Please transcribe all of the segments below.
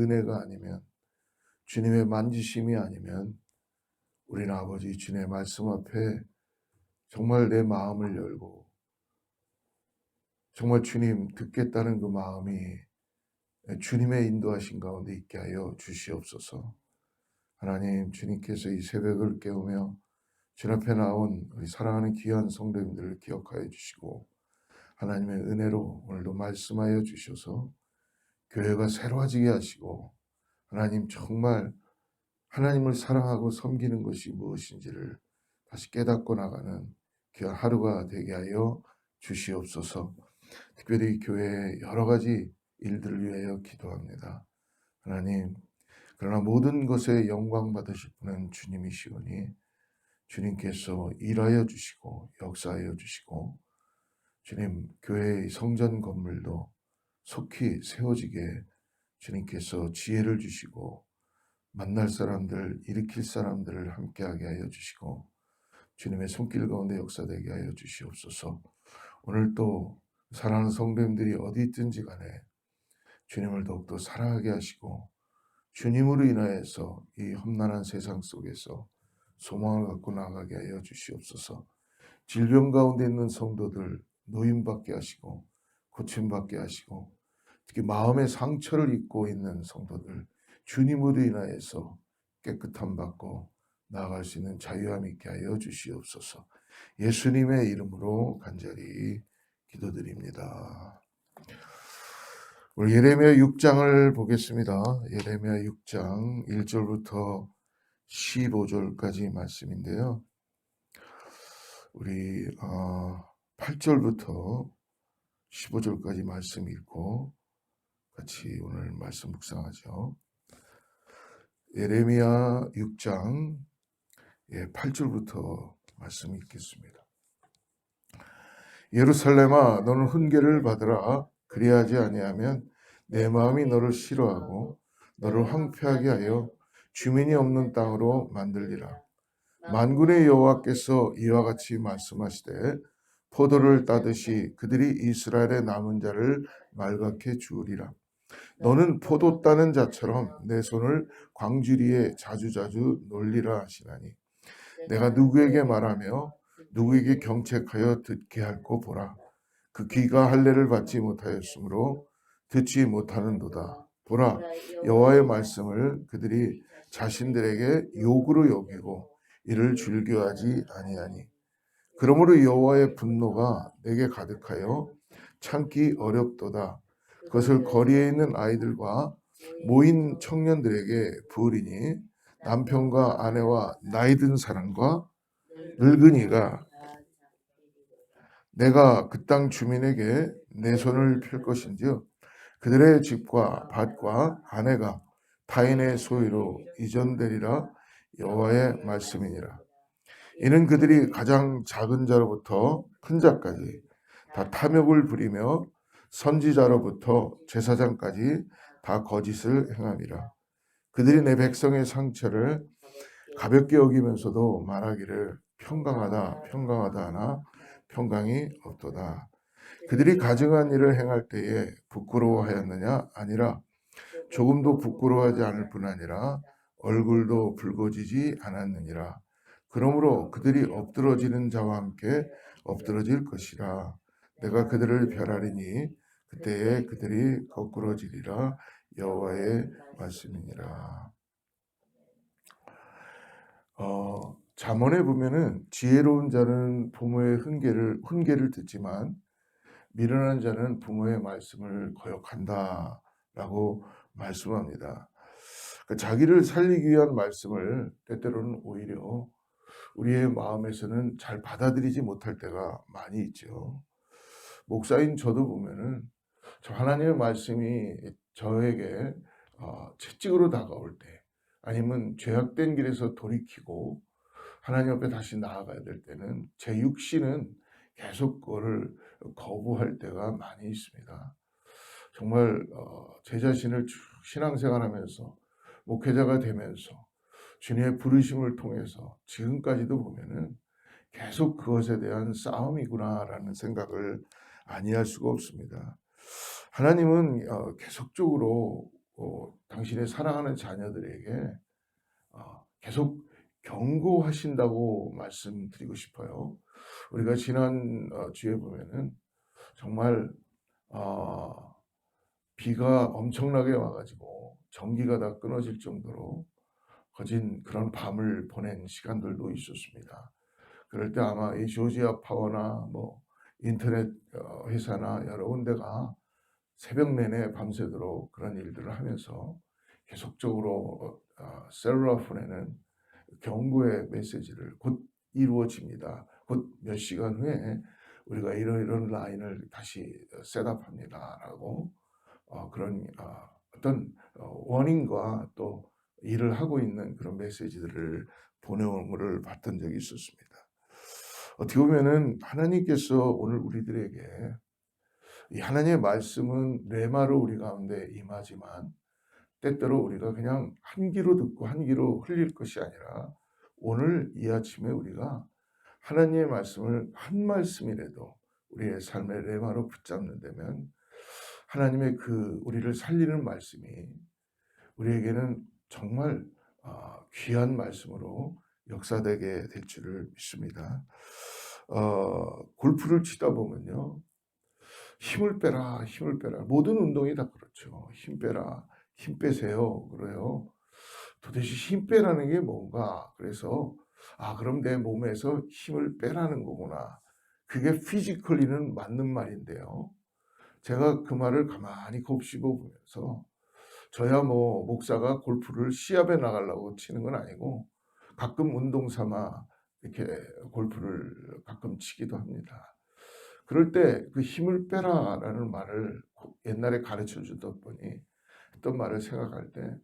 은혜가 아니면, 주님의 만지심이 아니면 우리는 아버지 주님의 말씀 앞에 정말 내 마음을 열고 정말 주님 듣겠다는 그 마음이 주님의 인도하신 가운데 있게 하여 주시옵소서. 하나님, 주님께서 이 새벽을 깨우며 주 앞에 나온 우리 사랑하는 귀한 성도님들을 기억하여 주시고 하나님의 은혜로 오늘도 말씀하여 주셔서 교회가 새로워지게 하시고 하나님 정말 하나님을 사랑하고 섬기는 것이 무엇인지를 다시 깨닫고 나가는 귀한 하루가 되게 하여 주시옵소서. 특별히 교회의 여러 가지 일들을 위하여 기도합니다. 하나님, 그러나 모든 것에 영광 받으실 분은 주님이시오니 주님께서 일하여 주시고 역사하여 주시고 주님 교회의 성전 건물도 속히 세워지게 주님께서 지혜를 주시고 만날 사람들, 일으킬 사람들을 함께하게 하여 주시고 주님의 손길 가운데 역사되게 하여 주시옵소서. 오늘 또 사랑하는 성도님들이 어디 있든지 간에 주님을 더욱더 사랑하게 하시고 주님으로 인하여서 이 험난한 세상 속에서 소망을 갖고 나가게 하여 주시옵소서. 질병 가운데 있는 성도들 노임받게 하시고 고침받게 하시고 특히 마음의 상처를 입고 있는 성도들 주님으로 인하여서 깨끗함 받고 나아갈 수 있는 자유함 있게 하여 주시옵소서. 예수님의 이름으로 간절히 기도드립니다. 우리 예레미야 6장을 보겠습니다. 예레미야 6장 1절부터 15절까지 말씀인데요. 우리 8절부터 15절까지 말씀 읽고 같이 오늘 말씀 묵상하죠. 예레미야 6장 8절부터 말씀 읽겠습니다. 예루살렘아, 너는 훈계를 받으라. 그리하지 아니하면 내 마음이 너를 싫어하고 너를 황폐하게 하여 주민이 없는 땅으로 만들리라. 만군의 여호와께서 이와 같이 말씀하시되 포도를 따듯이 그들이 이스라엘의 남은 자를 말갛게 주으리라. 너는 포도 따는 자처럼 내 손을 광주리에 자주자주 놀리라 하시나니 내가 누구에게 말하며 누구에게 경책하여 듣게 할꼬 보라. 그 귀가 할례를 받지 못하였으므로 듣지 못하는도다. 보라, 여호와의 말씀을 그들이 자신들에게 욕으로 여기고 이를 즐겨하지 아니하니 그러므로 여호와의 분노가 내게 가득하여 참기 어렵도다. 그것을 거리에 있는 아이들과 모인 청년들에게 부으리니 남편과 아내와 나이든 사람과 늙은이가 내가 그 땅 주민에게 내 손을 펼 것인지요 그들의 집과 밭과 아내가 타인의 소유로 이전되리라. 여호와의 말씀이니라. 이는 그들이 가장 작은 자로부터 큰 자까지 다 탐욕을 부리며 선지자로부터 제사장까지 다 거짓을 행함이라. 그들이 내 백성의 상처를 가볍게 여기면서도 말하기를 평강하다 평강하다 하나 평강이 없도다. 그들이 가증한 일을 행할 때에 부끄러워하였느냐? 아니라 조금도 부끄러워하지 않을 뿐 아니라 얼굴도 붉어지지 않았느니라. 그러므로 그들이 엎드러지는 자와 함께 엎드러질 것이라. 내가 그들을 멸하리니 그때에 그들이 거꾸러지리라. 여호와의 말씀이니라. 잠언에 보면은 지혜로운 자는 부모의 훈계를 듣지만 미련한 자는 부모의 말씀을 거역한다라고 말씀합니다. 그러니까 자기를 살리기 위한 말씀을 때때로는 오히려 우리의 마음에서는 잘 받아들이지 못할 때가 많이 있죠. 목사인 저도 보면은 저 하나님의 말씀이 저에게 채찍으로 다가올 때 아니면 죄악된 길에서 돌이키고 하나님 앞에 다시 나아가야 될 때는 제 육신은 계속 그거를 거부할 때가 많이 있습니다. 정말 제 자신을 쭉 신앙생활하면서 목회자가 되면서 주님의 부르심을 통해서 지금까지도 보면은 계속 그것에 대한 싸움이구나라는 생각을 아니할 수가 없습니다. 하나님은 계속적으로 당신의 사랑하는 자녀들에게 계속 경고하신다고 말씀드리고 싶어요. 우리가 지난 주에 보면은 정말 비가 엄청나게 와가지고 전기가 다 끊어질 정도로 거진 그런 밤을 보낸 시간들도 있었습니다. 그럴 때 아마 이 조지아 파워나 뭐 인터넷 회사나 여러 군데가 새벽 내내 밤새도록 그런 일들을 하면서 계속적으로 셀룰라 폰에는 경고의 메시지를 곧 이루어집니다. 곧 몇 시간 후에 우리가 이런 라인을 다시 셋업합니다라고 그런 어떤 워닝과 또 일을 하고 있는 그런 메시지들을 보내음을 봤던 적이 있었습니다. 어떻게 보면은 하나님께서 오늘 우리들에게 이 하나님의 말씀은 레마로 우리 가운데 임하지만 때때로 우리가 그냥 한 귀로 듣고 한 귀로 흘릴 것이 아니라 오늘 이 아침에 우리가 하나님의 말씀을 한 말씀이라도 우리의 삶의 레마로 붙잡는다면 하나님의 그 우리를 살리는 말씀이 우리에게는 정말 귀한 말씀으로 역사되게 될 줄을 믿습니다. 골프를 치다 보면요. 힘을 빼라, 힘을 빼라. 모든 운동이 다 그렇죠. 힘 빼라, 힘 빼세요. 그래요. 도대체 힘 빼라는 게 뭔가? 그래서 그럼 내 몸에서 힘을 빼라는 거구나. 그게 피지컬리는 맞는 말인데요. 제가 그 말을 가만히 곱씹어 보면서 저야 뭐 목사가 골프를 시합에 나가려고 치는 건 아니고 가끔 운동 삼아 이렇게 골프를 가끔 치기도 합니다. 그럴 때 그 힘을 빼라라는 말을 옛날에 가르쳐 주던 분이 했던 말을 생각할 때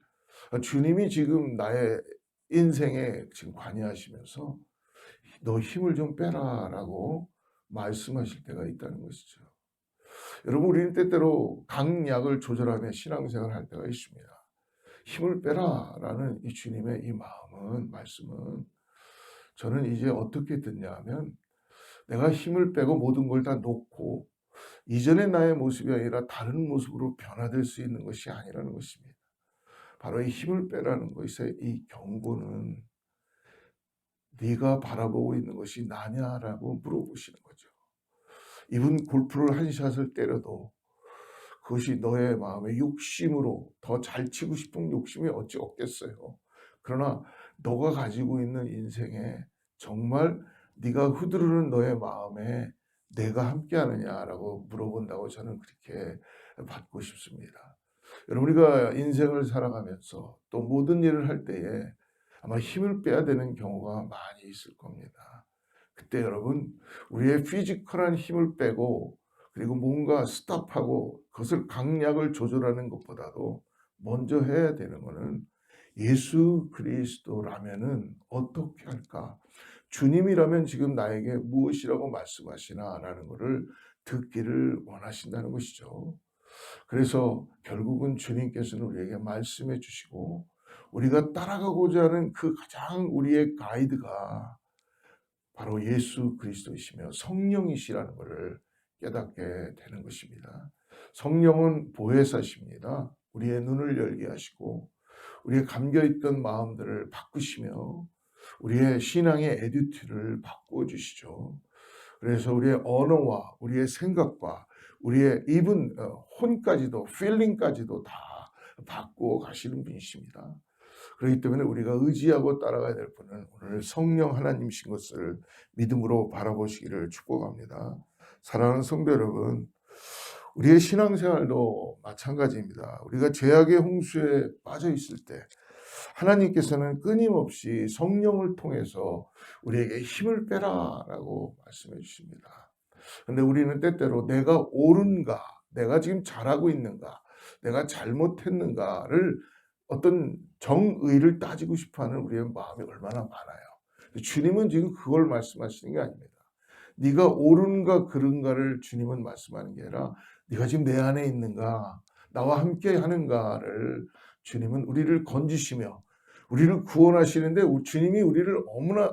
주님이 지금 나의 인생에 지금 관여하시면서 너 힘을 좀 빼라라고 말씀하실 때가 있다는 것이죠. 여러분 우리는 때때로 강약을 조절하며 신앙생활을 할 때가 있습니다. 힘을 빼라라는 이 주님의 이 말씀은 저는 이제 어떻게 듣냐 하면 내가 힘을 빼고 모든 걸 다 놓고 이전의 나의 모습이 아니라 다른 모습으로 변화될 수 있는 것이 아니라는 것입니다. 바로 이 힘을 빼라는 것의 이 경고는 네가 바라보고 있는 것이 나냐라고 물어보시는 거죠. 이분 골프를 한 샷을 때려도 그것이 너의 마음의 욕심으로 더 잘 치고 싶은 욕심이 어찌 없겠어요. 그러나 너가 가지고 있는 인생에 정말 네가 흐드르는 너의 마음에 내가 함께하느냐라고 물어본다고 저는 그렇게 받고 싶습니다. 여러분 우리가 인생을 살아가면서 또 모든 일을 할 때에 아마 힘을 빼야 되는 경우가 많이 있을 겁니다. 그때 여러분 우리의 피지컬한 힘을 빼고 그리고 뭔가 스탑하고 그것을 강약을 조절하는 것보다도 먼저 해야 되는 것은 예수 그리스도라면은 어떻게 할까? 주님이라면 지금 나에게 무엇이라고 말씀하시나라는 것을 듣기를 원하신다는 것이죠. 그래서 결국은 주님께서는 우리에게 말씀해 주시고 우리가 따라가고자 하는 그 가장 우리의 가이드가 바로 예수 그리스도이시며 성령이시라는 것을 깨닫게 되는 것입니다. 성령은 보혜사십니다. 우리의 눈을 열게 하시고 우리의 감겨있던 마음들을 바꾸시며 우리의 신앙의 에듀티를 바꾸어 주시죠. 그래서 우리의 언어와 우리의 생각과 우리의 입은 혼까지도 필링까지도 다 바꾸어 가시는 분이십니다. 그렇기 때문에 우리가 의지하고 따라가야 될 분은 오늘 성령 하나님이신 것을 믿음으로 바라보시기를 축복합니다. 사랑하는 성도 여러분, 우리의 신앙생활도 마찬가지입니다. 우리가 죄악의 홍수에 빠져 있을 때 하나님께서는 끊임없이 성령을 통해서 우리에게 힘을 빼라라고 말씀해 주십니다. 그런데 우리는 때때로 내가 옳은가, 내가 지금 잘하고 있는가, 내가 잘못했는가를 어떤 정의를 따지고 싶어하는 우리의 마음이 얼마나 많아요. 주님은 지금 그걸 말씀하시는 게 아닙니다. 네가 옳은가 그른가를 주님은 말씀하는 게 아니라 네가 지금 내 안에 있는가, 나와 함께 하는가를 주님은 우리를 건지시며 우리를 구원하시는데 주님이 우리를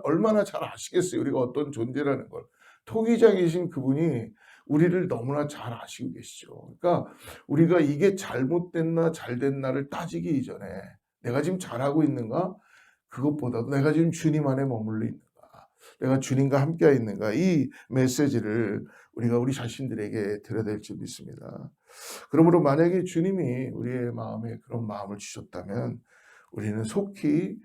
얼마나 잘 아시겠어요. 우리가 어떤 존재라는 걸. 토기장이신 그분이 우리를 너무나 잘 아시고 계시죠. 그러니까 우리가 이게 잘못됐나 잘됐나를 따지기 이전에 내가 지금 잘하고 있는가? 그것보다도 내가 지금 주님 안에 머물러 있는가? 내가 주님과 함께 있는가? 이 메시지를 우리가 우리 자신들에게 드려야 될 줄 믿습니다. 그러므로 만약에 주님이 우리의 마음에 그런 마음을 주셨다면 우리는 속히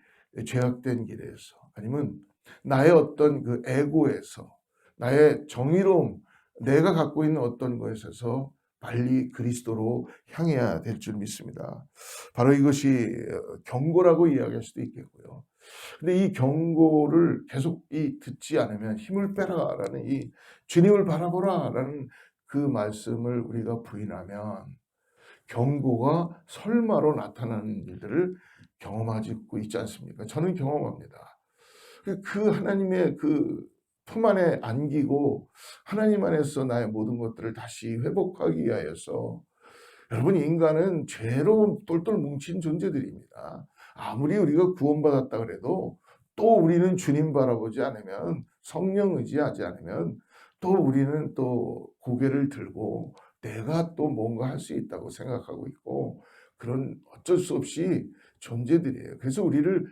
죄악된 길에서 아니면 나의 어떤 그 에고에서 나의 정의로움, 내가 갖고 있는 어떤 것에서 빨리 그리스도로 향해야 될 줄 믿습니다. 바로 이것이 경고라고 이야기할 수도 있겠고요. 근데 이 경고를 계속 듣지 않으면 힘을 빼라라는 이 주님을 바라보라라는 그 말씀을 우리가 부인하면 경고가 설마로 나타나는 일들을 경험하고 있지 않습니까? 저는 경험합니다. 그 하나님의 그 품 안에 안기고 하나님 안에서 나의 모든 것들을 다시 회복하기 위하여서 여러분 인간은 죄로 똘똘 뭉친 존재들입니다. 아무리 우리가 구원받았다 그래도 또 우리는 주님 바라보지 않으면 성령 의지하지 않으면 또 우리는 또 고개를 들고 내가 또 뭔가 할 수 있다고 생각하고 있고 그런 어쩔 수 없이 존재들이에요. 그래서 우리를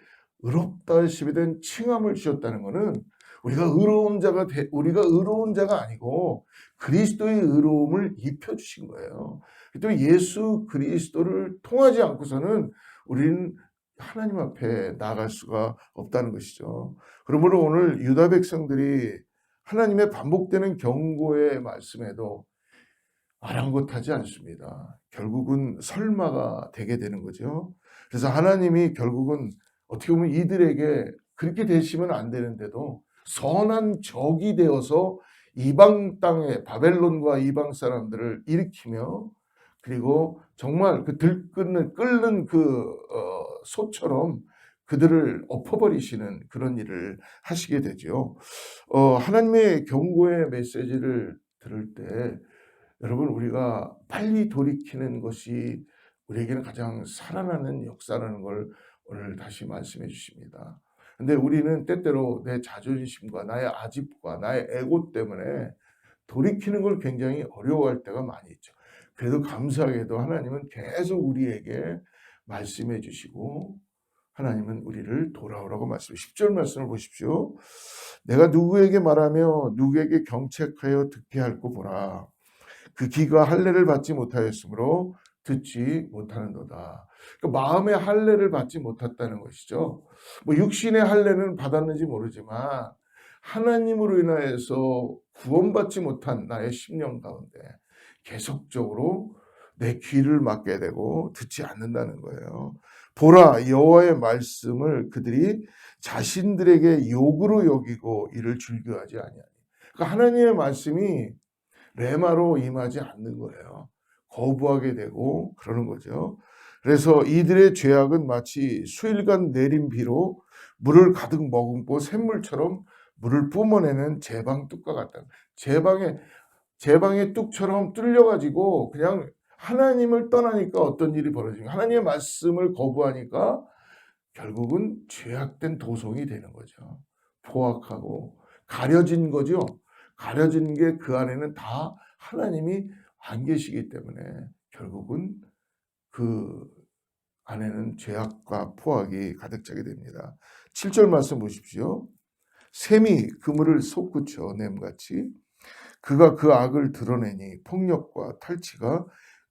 의롭다 하심에 대한 칭함을 주셨다는 것은 우리가 의로운 자가 아니고 그리스도의 의로움을 입혀 주신 거예요. 또 예수 그리스도를 통하지 않고서는 우리는 하나님 앞에 나아갈 수가 없다는 것이죠. 그러므로 오늘 유다 백성들이 하나님의 반복되는 경고의 말씀에도 아랑곳하지 않습니다. 결국은 설마가 되게 되는 거죠. 그래서 하나님이 결국은 어떻게 보면 이들에게 그렇게 되시면 안 되는데도 선한 적이 되어서 이방 땅에 바벨론과 이방 사람들을 일으키며 그리고 정말 그 끓는 그 소처럼 그들을 엎어버리시는 그런 일을 하시게 되죠. 하나님의 경고의 메시지를 들을 때 여러분 우리가 빨리 돌이키는 것이 우리에게는 가장 살아나는 역사라는 걸 오늘 다시 말씀해 주십니다. 근데 우리는 때때로 내 자존심과 나의 아집과 나의 에고 때문에 돌이키는 걸 굉장히 어려워할 때가 많이 있죠. 그래도 감사하게도 하나님은 계속 우리에게 말씀해 주시고 하나님은 우리를 돌아오라고 말씀해 10절 말씀을 보십시오. 내가 누구에게 말하며 누구에게 경책하여 듣게 할고 보라. 그 귀가 할례를 받지 못하였으므로 듣지 못하는도다. 그러니까 마음의 할례를 받지 못했다는 것이죠. 뭐 육신의 할례는 받았는지 모르지만 하나님으로 인하여서 구원받지 못한 나의 심령 가운데 계속적으로 내 귀를 막게 되고 듣지 않는다는 거예요. 보라, 여호와의 말씀을 그들이 자신들에게 욕으로 여기고 이를 즐겨하지 아니하니. 그러니까 하나님의 말씀이 레마로 임하지 않는 거예요. 거부하게 되고 그러는 거죠. 그래서 이들의 죄악은 마치 수일간 내린 비로 물을 가득 머금고 샘물처럼 물을 뿜어내는 제방 뚝과 같다. 제방의 뚝처럼 뚫려가지고 그냥 하나님을 떠나니까 어떤 일이 벌어지고 하나님의 말씀을 거부하니까 결국은 죄악된 도성이 되는 거죠. 포악하고 가려진 거죠. 가려진 게 그 안에는 다 하나님이 안 계시기 때문에 결국은 그 안에는 죄악과 포악이 가득 차게 됩니다. 7절 말씀 보십시오. 샘이 그물을 솟구쳐 냄같이 그가 그 악을 드러내니 폭력과 탈취가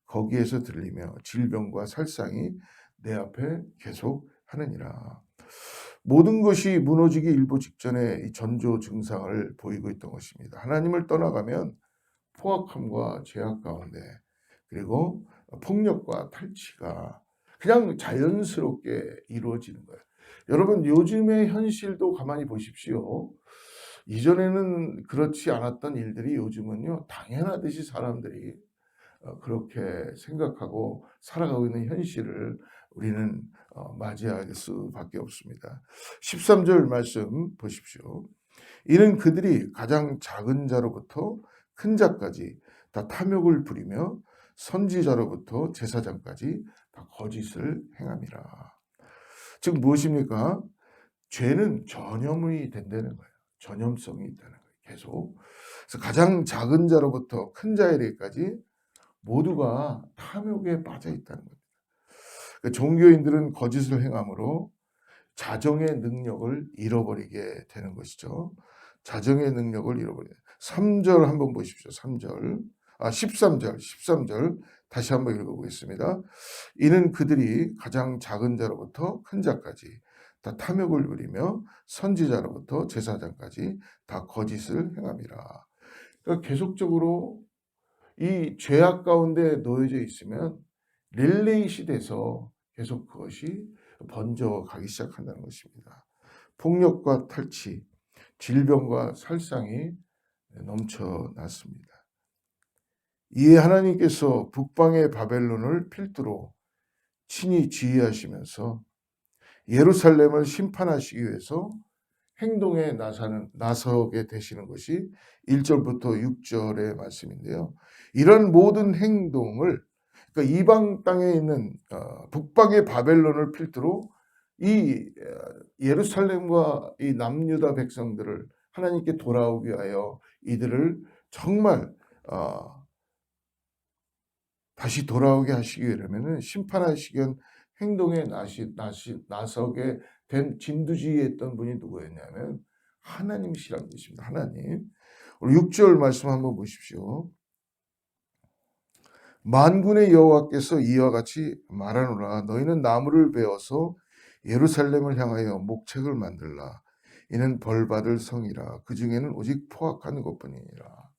거기에서 들리며 질병과 살상이 내 앞에 계속 하느니라. 모든 것이 무너지기 일보 직전에 이 전조 증상을 보이고 있던 것입니다. 하나님을 떠나가면 포악함과 죄악 가운데 그리고 폭력과 탈취가 그냥 자연스럽게 이루어지는 거예요. 여러분 요즘의 현실도 가만히 보십시오. 이전에는 그렇지 않았던 일들이 요즘은요 당연하듯이 사람들이 그렇게 생각하고 살아가고 있는 현실을 우리는 맞이할 수밖에 없습니다. 13절 말씀 보십시오. 이는 그들이 가장 작은 자로부터 큰 자까지 다 탐욕을 부리며 선지자로부터 제사장까지 다 거짓을 행함이라. 즉 무엇입니까? 죄는 전염이 된다는 거예요. 전염성이 있다는 거예요. 계속. 그래서 가장 작은 자로부터 큰 자에 이르기까지 모두가 탐욕에 빠져 있다는 겁니다. 그러니까 종교인들은 거짓을 행함으로 자정의 능력을 잃어버리게 되는 것이죠. 자정의 능력을 잃어버려요. 3절 한번 보십시오. 3절. 13절 다시 한번 읽어보겠습니다. 이는 그들이 가장 작은 자로부터 큰 자까지 다 탐욕을 부리며 선지자로부터 제사장까지 다 거짓을 행함이라. 그러니까 계속적으로 이 죄악 가운데 놓여져 있으면 릴레이시 돼서 계속 그것이 번져가기 시작한다는 것입니다. 폭력과 탈취, 질병과 살상이 넘쳐났습니다. 이에 하나님께서 북방의 바벨론을 필두로 친히 지휘하시면서 예루살렘을 심판하시기 위해서 행동에 나서게 되시는 것이 1절부터 6절의 말씀인데요. 이런 모든 행동을 그러니까 이방 땅에 있는 북방의 바벨론을 필두로 이 예루살렘과 이 남유다 백성들을 하나님께 돌아오기 위하여 이들을 정말 다시 돌아오게 하시기 위하면은 심판하시기 위한 행동에 나서게 된 진두지휘했던 분이 누구였냐면 하나님이시라는 것입니다. 하나님. 우리 6절 말씀 한번 보십시오. 만군의 여호와께서 이와 같이 말하노라. 너희는 나무를 베어서 예루살렘을 향하여 목책을 만들라. 이는 벌받을 성이라. 그 중에는 오직 포악한 것뿐이니라.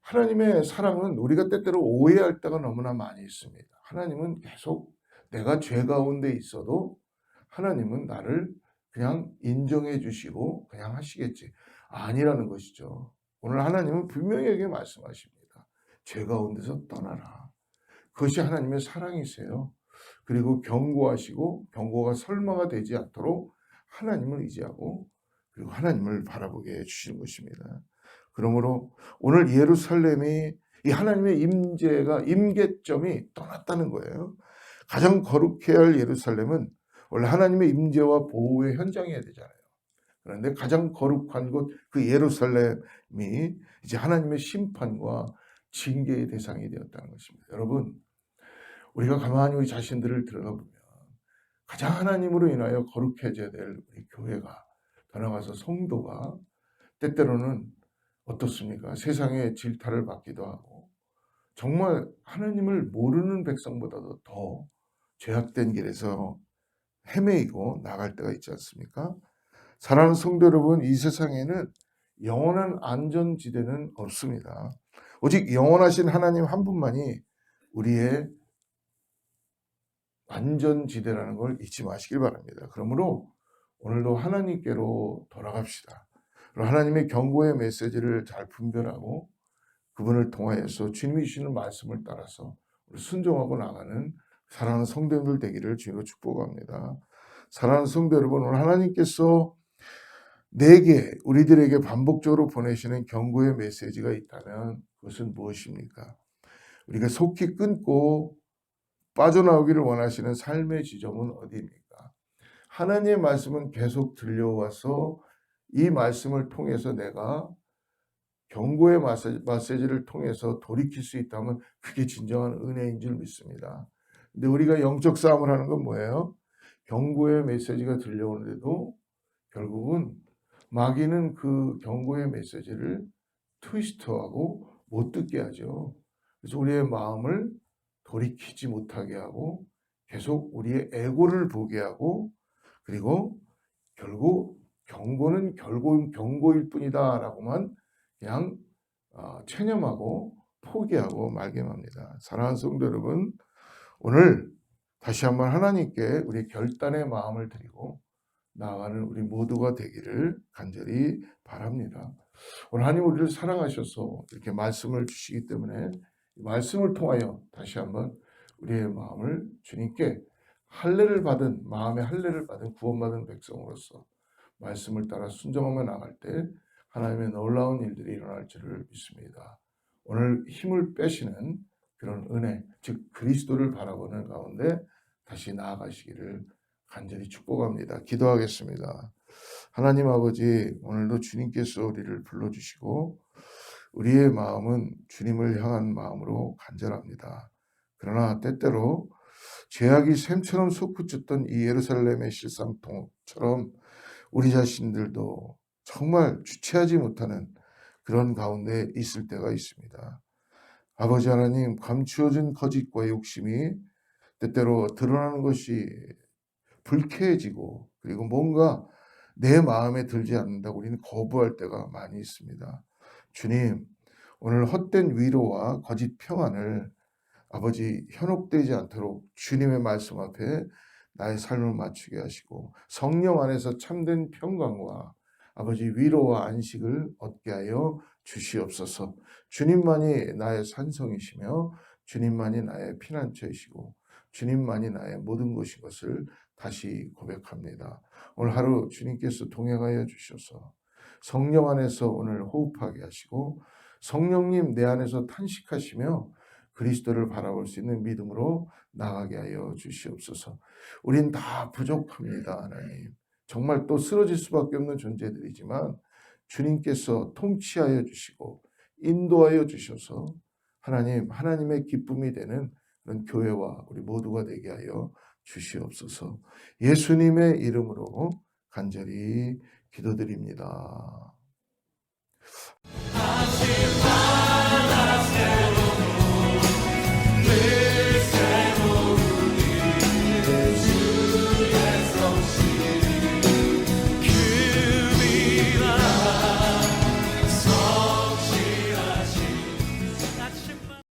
하나님의 사랑은 우리가 때때로 오해할 때가 너무나 많이 있습니다. 하나님은 계속 내가 죄 가운데 있어도 하나님은 나를 그냥 인정해 주시고 그냥 하시겠지. 아니라는 것이죠. 오늘 하나님은 분명하게 말씀하십니다. 죄 가운데서 떠나라. 그것이 하나님의 사랑이세요. 그리고 경고하시고 경고가 설마가 되지 않도록 하나님을 의지하고 그리고 하나님을 바라보게 해주시는 것입니다. 그러므로 오늘 예루살렘이 이 하나님의 임재점이 떠났다는 거예요. 가장 거룩해야 할 예루살렘은 원래 하나님의 임재와 보호의 현장이어야 되잖아요. 그런데 가장 거룩한 곳 그 예루살렘이 이제 하나님의 심판과 징계의 대상이 되었다는 것입니다. 여러분, 우리가 가만히 우리 자신들을 들어가 보면 가장 하나님으로 인하여 거룩해져야 될 우리 교회가 더 나아가서 성도가 때때로는 어떻습니까? 세상의 질타를 받기도 하고 정말 하나님을 모르는 백성보다도 더 죄악된 길에서 헤매이고 나갈 때가 있지 않습니까? 사랑하는 성도 여러분, 이 세상에는 영원한 안전지대는 없습니다. 오직 영원하신 하나님 한 분만이 우리의 안전지대라는 걸 잊지 마시길 바랍니다. 그러므로 오늘도 하나님께로 돌아갑시다. 그리고 하나님의 경고의 메시지를 잘 분별하고 그분을 통하여서 주님이 주시는 말씀을 따라서 순종하고 나가는 사랑하는 성도님들 되기를 주님으로 축복합니다. 사랑하는 성도 여러분, 오늘 하나님께서 우리들에게 반복적으로 보내시는 경고의 메시지가 있다면 그것은 무엇입니까? 우리가 속히 끊고 빠져나오기를 원하시는 삶의 지점은 어디입니까? 하나님의 말씀은 계속 들려와서 이 말씀을 통해서 내가 경고의 메시지를 통해서 돌이킬 수 있다면 그게 진정한 은혜인 줄 믿습니다. 근데 우리가 영적 싸움을 하는 건 뭐예요? 경고의 메시지가 들려오는데도 결국은 마귀는 그 경고의 메시지를 트위스트하고 못 듣게 하죠. 그래서 우리의 마음을 돌이키지 못하게 하고 계속 우리의 에고를 보게 하고 그리고 결국 경고는 결국 경고일 뿐이다라고만 그냥 체념하고 포기하고 말게 합니다. 사랑하는 성도 여러분, 오늘 다시 한번 하나님께 우리 결단의 마음을 드리고 나아가는 우리 모두가 되기를 간절히 바랍니다. 오늘 하나님 우리를 사랑하셔서 이렇게 말씀을 주시기 때문에 말씀을 통하여 다시 한번 우리의 마음을 주님께 마음의 할례를 받은 구원받은 백성으로서 말씀을 따라 순종하며 나갈 때 하나님의 놀라운 일들이 일어날 줄을 믿습니다. 오늘 힘을 빼시는 그런 은혜, 즉 그리스도를 바라보는 가운데 다시 나아가시기를 간절히 축복합니다. 기도하겠습니다. 하나님 아버지, 오늘도 주님께서 우리를 불러주시고 우리의 마음은 주님을 향한 마음으로 간절합니다. 그러나 때때로 죄악이 샘처럼 솟구쳤던 이 예루살렘의 실상통처럼 우리 자신들도 정말 주체하지 못하는 그런 가운데 있을 때가 있습니다. 아버지 하나님, 감추어진 거짓과 욕심이 때때로 드러나는 것이 불쾌해지고, 그리고 뭔가 내 마음에 들지 않는다고 우리는 거부할 때가 많이 있습니다. 주님, 오늘 헛된 위로와 거짓 평안을 아버지 현혹되지 않도록 주님의 말씀 앞에 나의 삶을 맞추게 하시고, 성령 안에서 참된 평강과 아버지 위로와 안식을 얻게 하여 주시옵소서. 주님만이 나의 산성이시며 주님만이 나의 피난처이시고 주님만이 나의 모든 것인 것을 다시 고백합니다. 오늘 하루 주님께서 동행하여 주셔서 성령 안에서 오늘 호흡하게 하시고, 성령님 내 안에서 탄식하시며 그리스도를 바라볼 수 있는 믿음으로 나가게 하여 주시옵소서. 우린 다 부족합니다, 하나님. 정말 또 쓰러질 수밖에 없는 존재들이지만 주님께서 통치하여 주시고 인도하여 주셔서 하나님, 하나님의 기쁨이 되는 그런 교회와 우리 모두가 되게 하여 주시옵소서. 예수님의 이름으로 간절히 기도드립니다.